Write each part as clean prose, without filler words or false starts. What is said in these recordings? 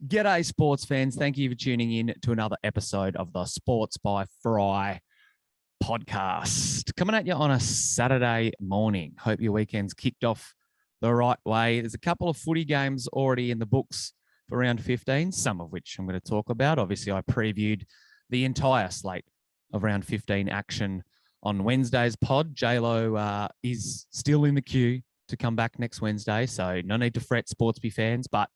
G'day, sports fans. Thank you for tuning in to another episode of the Sports by Fry podcast. Coming at you on a Saturday morning. Hope your weekend's kicked off the right way. There's a couple of footy games already in the books for round 15, some of which I'm going to talk about. Obviously, I previewed the entire slate of round 15 action on Wednesday's pod. J-Lo is still in the queue to come back next Wednesday, so no need to fret, Sportsby fans, but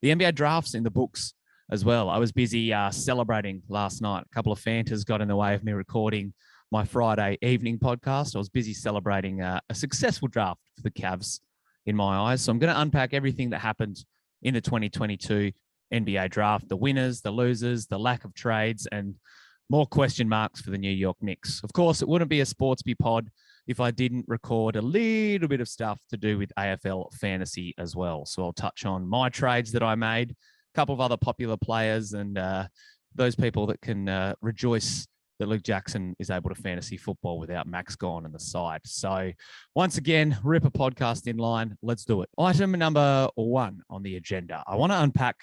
the NBA draft's in the books as well. I was busy celebrating last night. A couple of Fantas got in the way of me recording my Friday evening podcast. I was busy celebrating a successful draft for the Cavs in my eyes. So I'm going to unpack everything that happened in the 2022 NBA draft, the winners, the losers, the lack of trades, and more question marks for the New York Knicks. Of course, it wouldn't be a Sportsby pod if I didn't record a little bit of stuff to do with AFL Fantasy as well. So I'll touch on my trades that I made, a couple of other popular players, and those people that can rejoice that Luke Jackson is able to fantasy football without Max gone on the side. So once again, rip a podcast in line. Let's do it. Item number 1 on the agenda. I want to unpack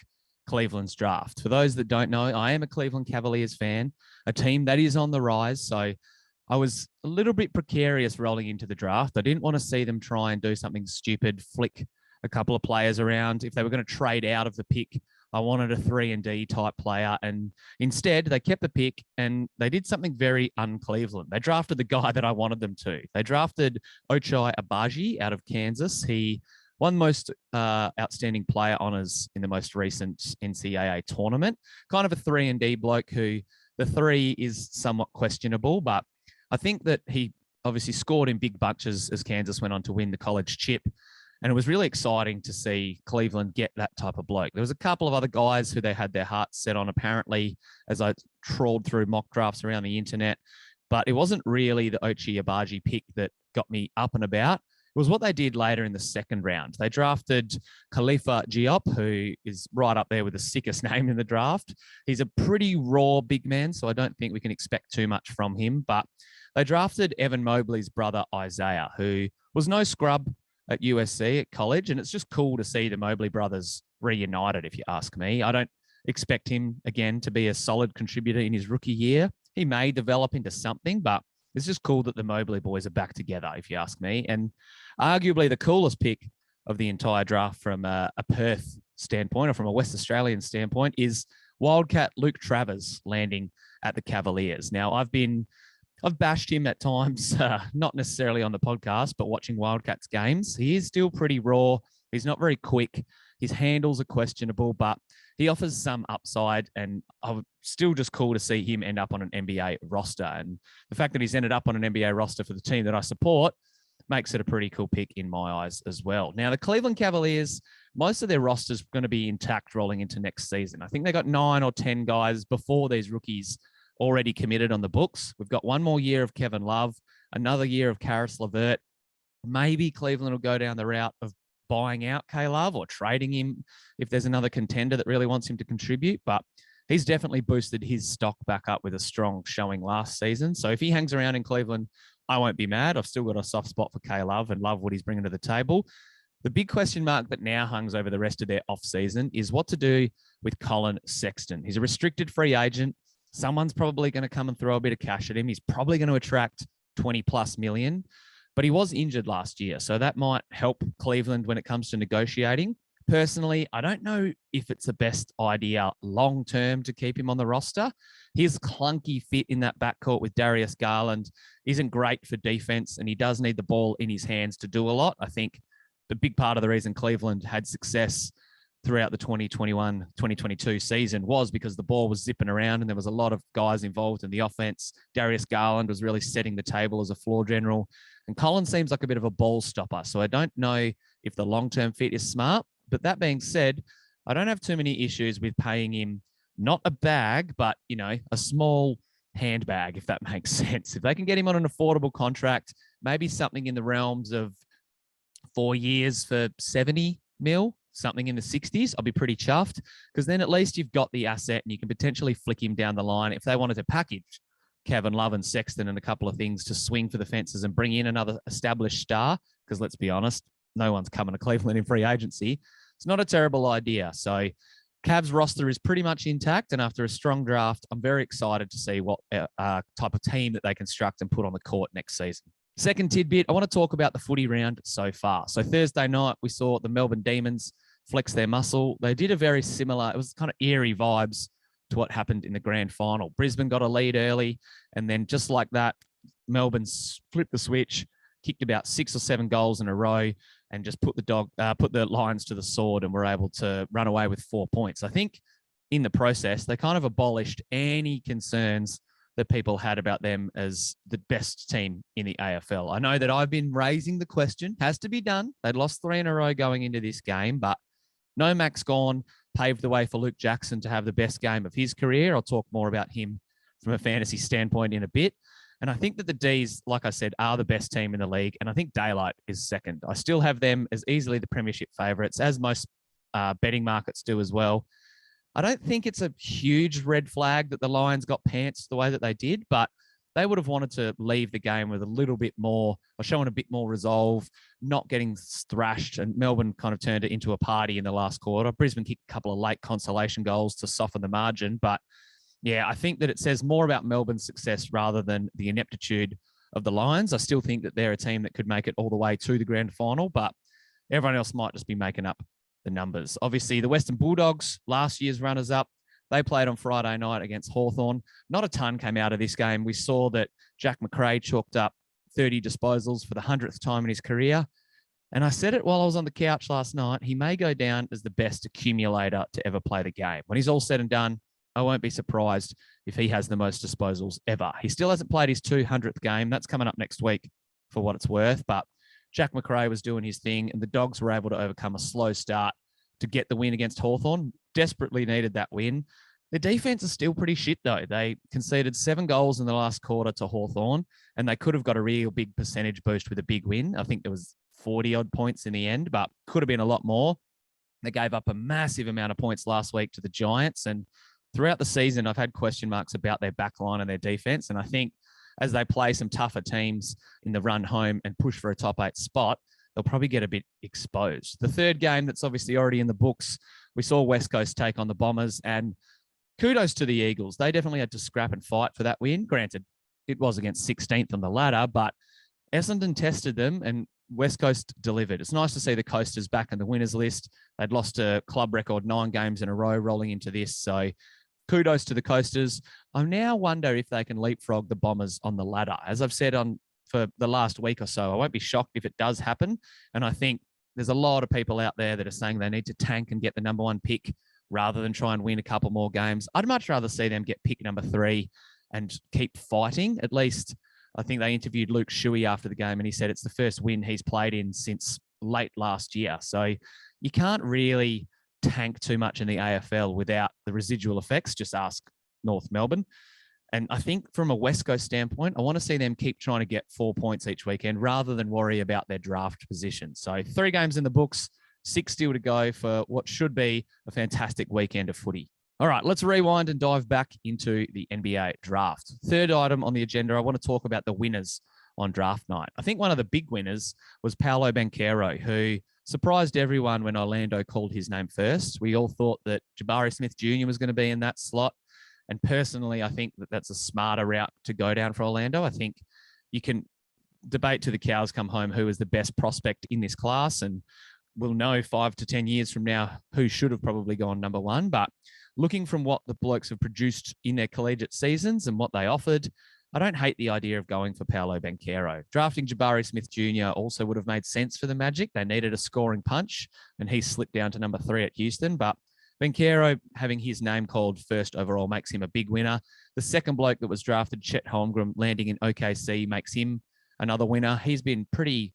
Cleveland's draft. For those that don't know, I am a Cleveland Cavaliers fan, a team that is on the rise. So I was a little bit precarious rolling into the draft. I didn't want to see them try and do something stupid, flick a couple of players around. If they were going to trade out of the pick, I wanted a 3-and-D type player. And instead, they kept the pick and they did something very un-Cleveland. They drafted the guy that I wanted them to. They drafted Ochai Agbaji out of Kansas. He won most outstanding player honors in the most recent NCAA tournament. Kind of a 3-and-D bloke who the 3 is somewhat questionable, but I think that he obviously scored in big bunches as Kansas went on to win the college chip. And it was really exciting to see Cleveland get that type of bloke. There was a couple of other guys who they had their hearts set on, apparently, as I trawled through mock drafts around the internet. But it wasn't really the Ochai Agbaji pick that got me up and about. It was what they did later in the second round. They drafted Khalifa Diop, who is right up there with the sickest name in the draft. He's a pretty raw big man, so I don't think we can expect too much from him. But they drafted Evan Mobley's brother, Isaiah, who was no scrub at USC at college. And it's just cool to see the Mobley brothers reunited, if you ask me. I don't expect him, again, to be a solid contributor in his rookie year. He may develop into something, but it's just cool that the Mobley boys are back together, if you ask me. And arguably the coolest pick of the entire draft from a Perth standpoint or from a West Australian standpoint is Wildcat Luke Travers landing at the Cavaliers. Now, I've bashed him at times, not necessarily on the podcast, but watching Wildcats games. He is still pretty raw. He's not very quick. His handles are questionable, but he offers some upside, and I'm still just cool to see him end up on an NBA roster. And the fact that he's ended up on an NBA roster for the team that I support makes it a pretty cool pick in my eyes as well. Now, the Cleveland Cavaliers, most of their roster's going to be intact rolling into next season. I think they got 9 or 10 guys before these rookies already committed on the books. We've got one more year of Kevin Love, another year of Karis LeVert. Maybe Cleveland will go down the route of buying out K-Love or trading him if there's another contender that really wants him to contribute. But he's definitely boosted his stock back up with a strong showing last season. So if he hangs around in Cleveland, I won't be mad. I've still got a soft spot for K-Love and love what he's bringing to the table. The big question mark that now hangs over the rest of their offseason is what to do with Colin Sexton. He's a restricted free agent. Someone's probably going to come and throw a bit of cash at him. He's probably going to attract 20 plus million, but he was injured last year. So that might help Cleveland when it comes to negotiating. Personally, I don't know if it's the best idea long-term to keep him on the roster. His clunky fit in that backcourt with Darius Garland isn't great for defense, and he does need the ball in his hands to do a lot. I think the big part of the reason Cleveland had success throughout the 2021-2022 season was because the ball was zipping around and there was a lot of guys involved in the offense. Darius Garland was really setting the table as a floor general. And Colin seems like a bit of a ball stopper. So I don't know if the long-term fit is smart. But that being said, I don't have too many issues with paying him not a bag, but, a small handbag, if that makes sense. If they can get him on an affordable contract, maybe something in the realms of 4 years for 70 mil, something in the 60s, I'll be pretty chuffed, because then at least you've got the asset and you can potentially flick him down the line if they wanted to package Kevin Love and Sexton and a couple of things to swing for the fences and bring in another established star, because let's be honest, no one's coming to Cleveland in free agency. It's not a terrible idea. So Cavs roster is pretty much intact, and after a strong draft, I'm very excited to see what type of team that they construct and put on the court next season. Second tidbit, I want to talk about the footy round so far. So Thursday night, we saw the Melbourne Demons flex their muscle. They did a very similar, it was kind of eerie vibes to what happened in the grand final. Brisbane got a lead early, and then just like that, Melbourne flipped the switch, kicked about 6 or 7 goals in a row, and just put the Lions to the sword, and were able to run away with 4 points. I think in the process, they kind of abolished any concerns that people had about them as the best team in the AFL. I know that I've been raising the question, has to be done. They'd lost 3 in a row going into this game, but no Max Gawn paved the way for Luke Jackson to have the best game of his career. I'll talk more about him from a fantasy standpoint in a bit. And I think that the Ds, like I said, are the best team in the league. And I think Daylight is second. I still have them as easily the premiership favourites, as most betting markets do as well. I don't think it's a huge red flag that the Lions got pants the way that they did, but they would have wanted to leave the game with a little bit more, or showing a bit more resolve, not getting thrashed. And Melbourne kind of turned it into a party in the last quarter. Brisbane kicked a couple of late consolation goals to soften the margin. But yeah, I think that it says more about Melbourne's success rather than the ineptitude of the Lions. I still think that they're a team that could make it all the way to the grand final, but everyone else might just be making up the numbers. Obviously, the Western Bulldogs, last year's runners-up, they played on Friday night against Hawthorn. Not a ton came out of this game. We saw that Jack McRae chalked up 30 disposals for the 100th time in his career. And I said it while I was on the couch last night, he may go down as the best accumulator to ever play the game. When he's all said and done, I won't be surprised if he has the most disposals ever. He still hasn't played his 200th game. That's coming up next week for what it's worth. But Jack McRae was doing his thing, and the Dogs were able to overcome a slow start to get the win against Hawthorn. Desperately needed that win. The defense is still pretty shit, though. They conceded 7 goals in the last quarter to Hawthorn, and they could have got a real big percentage boost with a big win. I think there was 40-odd points in the end, but could have been a lot more. They gave up a massive amount of points last week to the Giants, and throughout the season, I've had question marks about their back line and their defense, and I think as they play some tougher teams in the run home and push for a top 8 spot, they'll probably get a bit exposed. The third game that's obviously already in the books, we saw West Coast take on the Bombers, and kudos to the Eagles. They definitely had to scrap and fight for that win. Granted, it was against 16th on the ladder, but Essendon tested them and West Coast delivered. It's nice to see the Coasters back in the winners list. They'd lost a club record 9 games in a row rolling into this, so kudos to the Coasters. I now wonder if they can leapfrog the Bombers on the ladder. As I've said for the last week or so, I won't be shocked if it does happen. And I think there's a lot of people out there that are saying they need to tank and get the number 1 pick rather than try and win a couple more games. I'd much rather see them get pick number 3 and keep fighting. At least I think they interviewed Luke Shuey after the game, and he said it's the first win he's played in since late last year. So you can't really tank too much in the AFL without the residual effects. Just ask North Melbourne. And I think from a West Coast standpoint, I want to see them keep trying to get 4 points each weekend rather than worry about their draft position. So 3 games in the books, 6 still to go for what should be a fantastic weekend of footy. All right, let's rewind and dive back into the NBA draft. Third item on the agenda, I want to talk about the winners on draft night. I think one of the big winners was Paolo Banchero, who surprised everyone when Orlando called his name first. We all thought that Jabari Smith Jr. was going to be in that slot. And personally, I think that that's a smarter route to go down for Orlando. I think you can debate to the cows come home who is the best prospect in this class. And we'll know 5 to 10 years from now who should have probably gone number 1. But looking from what the blokes have produced in their collegiate seasons and what they offered, I don't hate the idea of going for Paolo Banchero. Drafting Jabari Smith Jr. also would have made sense for the Magic. They needed a scoring punch, and he slipped down to number 3 at Houston. But Banchero, having his name called first overall, makes him a big winner. The second bloke that was drafted, Chet Holmgren, landing in OKC, makes him another winner. He's been pretty,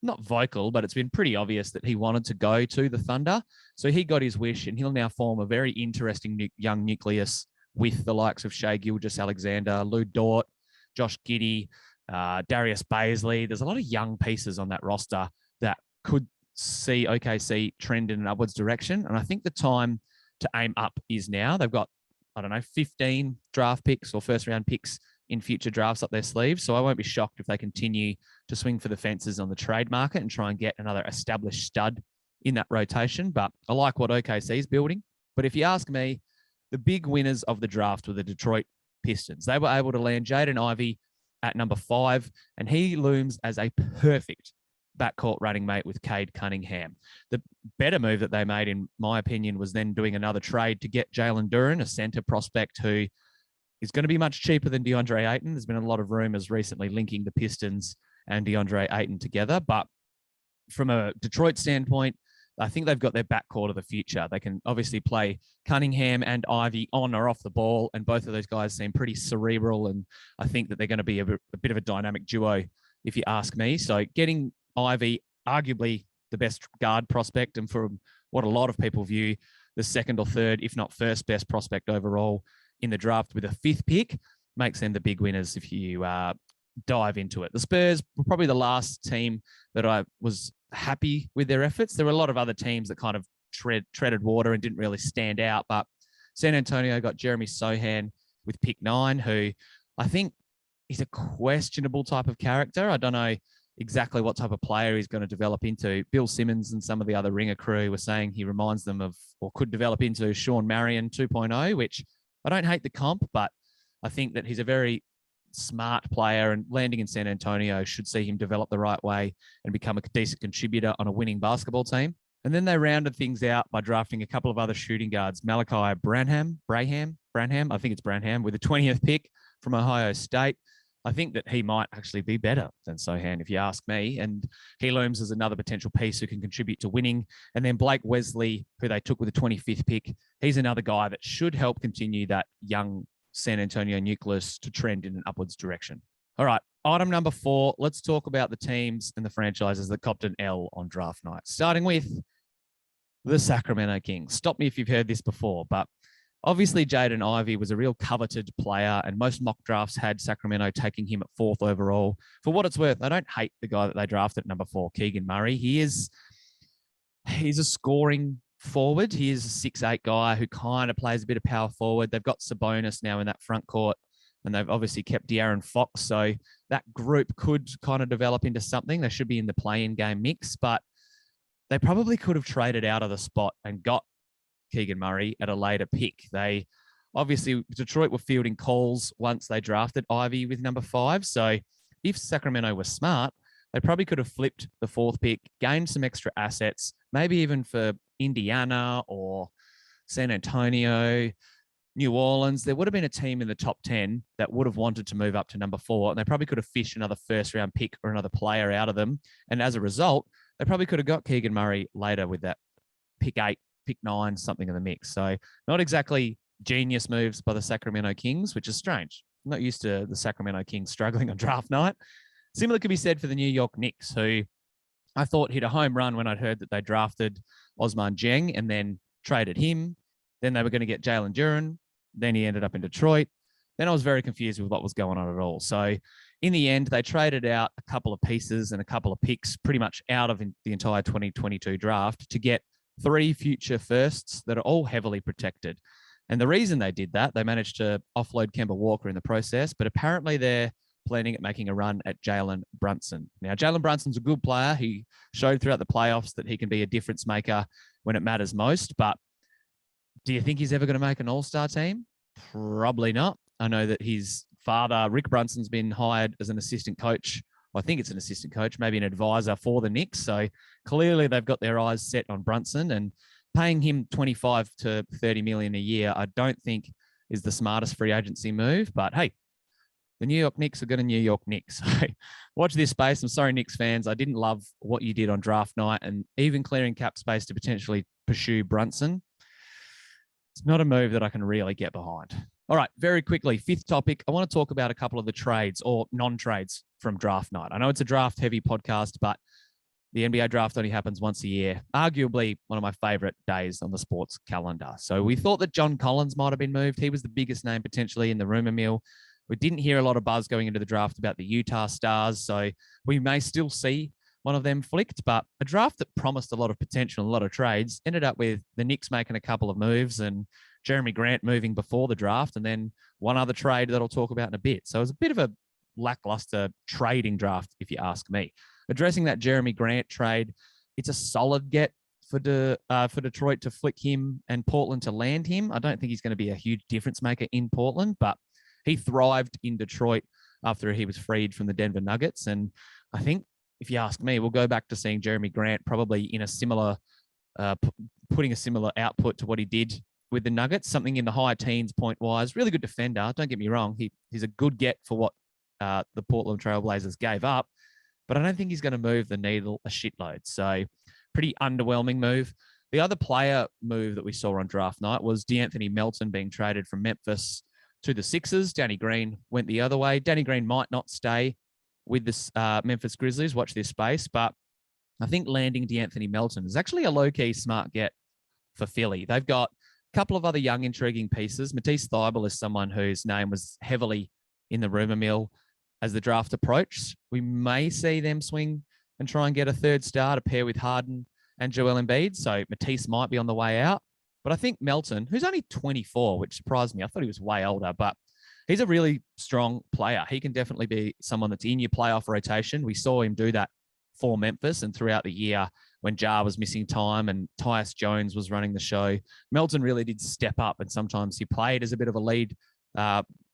not vocal, but it's been pretty obvious that he wanted to go to the Thunder. So he got his wish, and he'll now form a very interesting young nucleus with the likes of Shai Gilgeous-Alexander, Lou Dort, Josh Giddey, Darius Baisley. There's a lot of young pieces on that roster that could see OKC trend in an upwards direction. And I think the time to aim up is now. They've got, 15 draft picks or first round picks in future drafts up their sleeves. So I won't be shocked if they continue to swing for the fences on the trade market and try and get another established stud in that rotation. But I like what OKC is building. But if you ask me, the big winners of the draft were the Detroit Pistons. They were able to land Jaden Ivey at number 5, and he looms as a perfect backcourt running mate with Cade Cunningham. The better move that they made, in my opinion, was then doing another trade to get Jalen Duren, a center prospect who is going to be much cheaper than DeAndre Ayton. There's been a lot of rumors recently linking the Pistons and DeAndre Ayton together. But from a Detroit standpoint, I think they've got their backcourt of the future. They can obviously play Cunningham and Ivy on or off the ball, and both of those guys seem pretty cerebral, and I think that they're going to be a bit of a dynamic duo, if you ask me. So getting Ivy, arguably the best guard prospect, and from what a lot of people view, the second or third, if not first best prospect overall in the draft with a 5th pick, makes them the big winners if you dive into it. The Spurs were probably the last team that I was happy with their efforts. There were a lot of other teams that kind of treaded water and didn't really stand out, but San Antonio got Jeremy Sohan with pick 9, who I think is a questionable type of character. I don't know exactly what type of player he's going to develop into. Bill Simmons and some of the other Ringer crew were saying he reminds them of, or could develop into, Sean Marion 2.0, which I don't hate the comp, but I think that he's a very smart player, and landing in San Antonio should see him develop the right way and become a decent contributor on a winning basketball team. And then they rounded things out by drafting a couple of other shooting guards, Malachi Branham, I think it's Branham, with the 20th pick from Ohio State. I think that he might actually be better than Sohan, if you ask me. And he looms as another potential piece who can contribute to winning. And then Blake Wesley, who they took with the 25th pick, he's another guy that should help continue that young San Antonio nucleus to trend in an upwards direction. All right, item number 4, let's talk about the teams and the franchises that copped an L on draft night, starting with the Sacramento Kings. Stop me if you've heard this before, but obviously Jaden Ivey was a real coveted player, and most mock drafts had Sacramento taking him at 4th overall. For what it's worth, I don't hate the guy that they drafted at number 4, Keegan Murray. He's a scoring forward. He is a 6'8" guy who kind of plays a bit of power forward. They've got Sabonis now in that front court, and they've obviously kept De'Aaron Fox. So that group could kind of develop into something. They should be in the play-in game mix, but they probably could have traded out of the spot and got Keegan Murray at a later pick. They obviously, Detroit were fielding calls once they drafted Ivy with number 5. So if Sacramento was smart, they probably could have flipped the 4th pick, gained some extra assets, maybe even for Indiana or San Antonio, New Orleans. There would have been a team in the top 10 that would have wanted to move up to number 4, and they probably could have fished another first-round pick or another player out of them. And as a result, they probably could have got Keegan Murray later with that pick 8, pick 9, something in the mix. So not exactly genius moves by the Sacramento Kings, which is strange. I'm not used to the Sacramento Kings struggling on draft night. Similar could be said for the New York Knicks, who I thought hit a home run when I'd heard that they drafted Osman Jeng and then traded him. Then they were going to get Jalen Duren. Then he ended up in Detroit. Then I was very confused with what was going on at all. So in the end, they traded out a couple of pieces and a couple of picks pretty much out of the entire 2022 draft to get 3 future firsts that are all heavily protected. And the reason they did that, they managed to offload Kemba Walker in the process, but apparently they're planning at making a run at Jalen Brunson. Now, Jalen Brunson's a good player. He showed throughout the playoffs that he can be a difference maker when it matters most, but do you think he's ever going to make an all-star team? Probably not. I know that his father, Rick Brunson's been hired as an assistant coach. Well, I think it's an assistant coach, maybe an advisor for the Knicks. So clearly they've got their eyes set on Brunson, and paying him $25 to $30 million a year, I don't think is the smartest free agency move. But hey, the New York Knicks are going to New York Knicks. So watch this space. I'm sorry, Knicks fans. I didn't love what you did on draft night, and even clearing cap space to potentially pursue Brunson. It's not a move that I can really get behind. All right, very quickly, 5th topic. I want to talk about a couple of the trades or non-trades from draft night. I know it's a draft-heavy podcast, but the NBA draft only happens once a year. Arguably one of my favorite days on the sports calendar. So we thought that John Collins might have been moved. He was the biggest name potentially in the rumor mill. We didn't hear a lot of buzz going into the draft about the Utah Stars, so we may still see one of them flicked, but a draft that promised a lot of potential and a lot of trades ended up with the Knicks making a couple of moves and Jeremy Grant moving before the draft, and then one other trade that I'll talk about in a bit. So it was a bit of a lackluster trading draft, if you ask me. Addressing that Jeremy Grant trade, it's a solid get for Detroit to flick him and Portland to land him. I don't think he's going to be a huge difference maker in Portland, but he thrived in Detroit after he was freed from the Denver Nuggets. And I think, if you ask me, we'll go back to seeing Jeremy Grant probably in a similar, putting a similar output to what he did with the Nuggets, something in the high teens point-wise. Really good defender, don't get me wrong. He's a good get for what the Portland Trailblazers gave up, but I don't think he's going to move the needle a shitload. So pretty underwhelming move. The other player move that we saw on draft night was D'Anthony Melton being traded from Memphis to the Sixers. Danny Green went the other way. Danny Green might not stay with the Memphis Grizzlies. Watch this space. But I think landing D'Anthony Melton is actually a low-key smart get for Philly. They've got a couple of other young, intriguing pieces. Matisse Thiebel is someone whose name was heavily in the rumor mill as the draft approached. We may see them swing and try and get a third star to pair with Harden and Joel Embiid. So Matisse might be on the way out. But I think Melton, who's only 24, which surprised me. I thought he was way older, but he's a really strong player. He can definitely be someone that's in your playoff rotation. We saw him do that for Memphis and throughout the year when Jar was missing time and Tyus Jones was running the show. Melton really did step up, and sometimes he played as a bit of a lead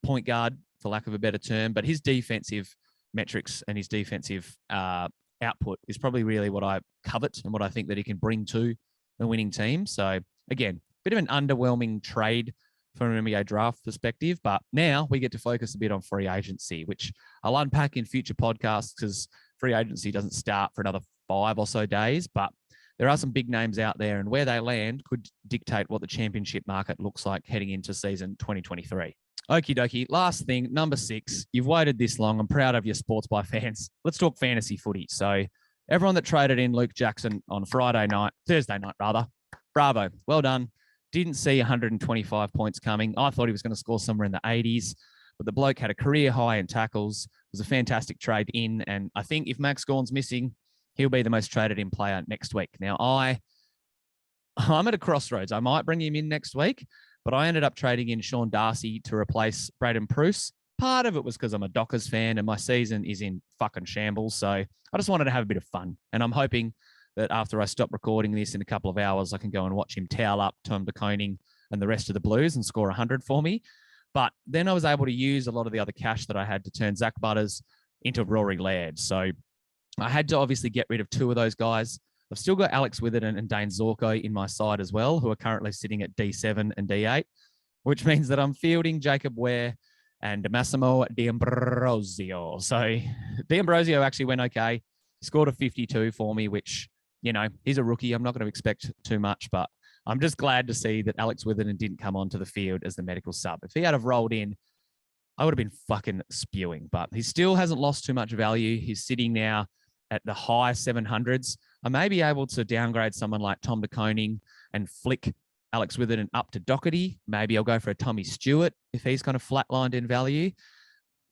point guard, for lack of a better term, but his defensive metrics and his defensive output is probably really what I covet and what I think that he can bring to the winning team. So again, bit of an underwhelming trade from an NBA draft perspective, but now we get to focus a bit on free agency, which I'll unpack in future podcasts because free agency doesn't start for another 5 or so days, but there are some big names out there, and where they land could dictate what the championship market looks like heading into season 2023. Okie dokie. Last thing, number 6. You've waited this long. I'm proud of you, Sports by fans. Let's talk fantasy footy. So everyone that traded in Luke Jackson on Thursday night, bravo. Well done. Didn't see 125 points coming. I thought he was going to score somewhere in the 80s, but the bloke had a career high in tackles. It was a fantastic trade in, and I think if Max Gorn's missing, he'll be the most traded in player next week. Now, I'm at a crossroads. I might bring him in next week, but I ended up trading in Sean Darcy to replace Braden Pruce. Part of it was because I'm a Dockers fan and my season is in fucking shambles. So I just wanted to have a bit of fun. And I'm hoping that after I stop recording this in a couple of hours, I can go and watch him towel up Tom DeConing and the rest of the Blues and score 100 for me. But then I was able to use a lot of the other cash that I had to turn Zach Butters into Rory Laird. So I had to obviously get rid of 2 of those guys. I've still got Alex Witherden and Dane Zorko in my side as well, who are currently sitting at D7 and D8, which means that I'm fielding Jacob Ware and Massimo D'Ambrosio. So D'Ambrosio actually went okay. He scored a 52 for me, which, he's a rookie. I'm not going to expect too much, but I'm just glad to see that Alex Witherden didn't come onto the field as the medical sub. If he had have rolled in, I would have been fucking spewing, but he still hasn't lost too much value. He's sitting now at the high 700s. I may be able to downgrade someone like Tom DeConing and flick Alex Witherden up to Doherty. Maybe I'll go for a Tommy Stewart if he's kind of flatlined in value.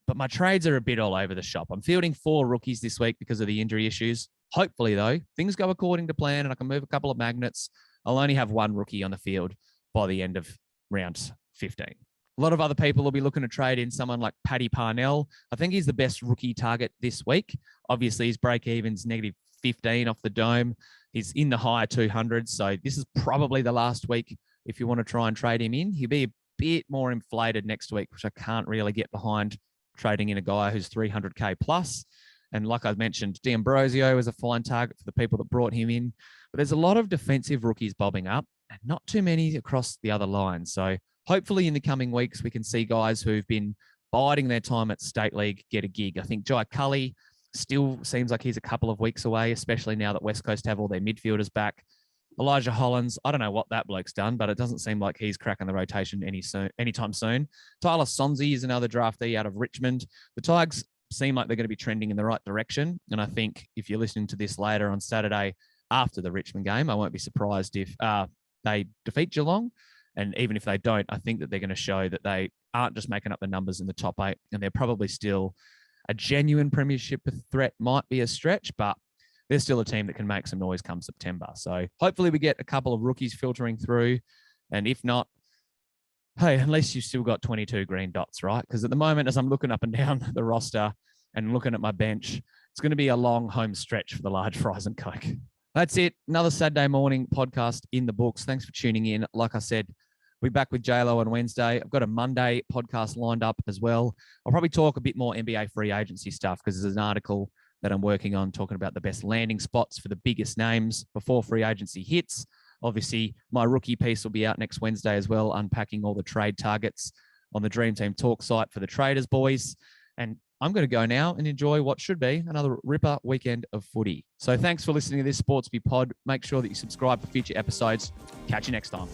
But my trades are a bit all over the shop. I'm fielding 4 rookies this week because of the injury issues. Hopefully, though, things go according to plan and I can move a couple of magnets. I'll only have 1 rookie on the field by the end of round 15. A lot of other people will be looking to trade in someone like Paddy Parnell. I think he's the best rookie target this week. Obviously, his break-even's negative 15 off the dome. He's in the higher 200s, so this is probably the last week if you want to try and trade him in. He'll be a bit more inflated next week, which I can't really get behind trading in a guy who's 300K plus. And like I mentioned, D'Ambrosio is a fine target for the people that brought him in. But there's a lot of defensive rookies bobbing up and not too many across the other lines. So hopefully in the coming weeks, we can see guys who've been biding their time at State League get a gig. I think Jai Cully still seems like he's a couple of weeks away, especially now that West Coast have all their midfielders back. Elijah Hollins, I don't know what that bloke's done, but it doesn't seem like he's cracking the rotation anytime soon. Tyler Sonsy is another draftee out of Richmond. The Tigers seem like they're going to be trending in the right direction. And I think if you're listening to this later on Saturday after the Richmond game, I won't be surprised if they defeat Geelong. And even if they don't, I think that they're going to show that they aren't just making up the numbers in the top 8, and they're probably still a genuine premiership threat. Might be a stretch, but they're still a team that can make some noise come September. So hopefully we get a couple of rookies filtering through. And if not, hey, at least you've still got 22 green dots, right? Because at the moment, as I'm looking up and down the roster and looking at my bench, it's going to be a long home stretch for the large fries and Coke. That's it. Another Saturday morning podcast in the books. Thanks for tuning in. Like I said, we'll be back with JLo on Wednesday. I've got a Monday podcast lined up as well. I'll probably talk a bit more NBA free agency stuff because there's an article that I'm working on talking about the best landing spots for the biggest names before free agency hits. Obviously, my rookie piece will be out next Wednesday as well, unpacking all the trade targets on the Dream Team Talk site for the traders, boys. And I'm going to go now and enjoy what should be another ripper weekend of footy. So thanks for listening to this Sportsby pod. Make sure that you subscribe for future episodes. Catch you next time.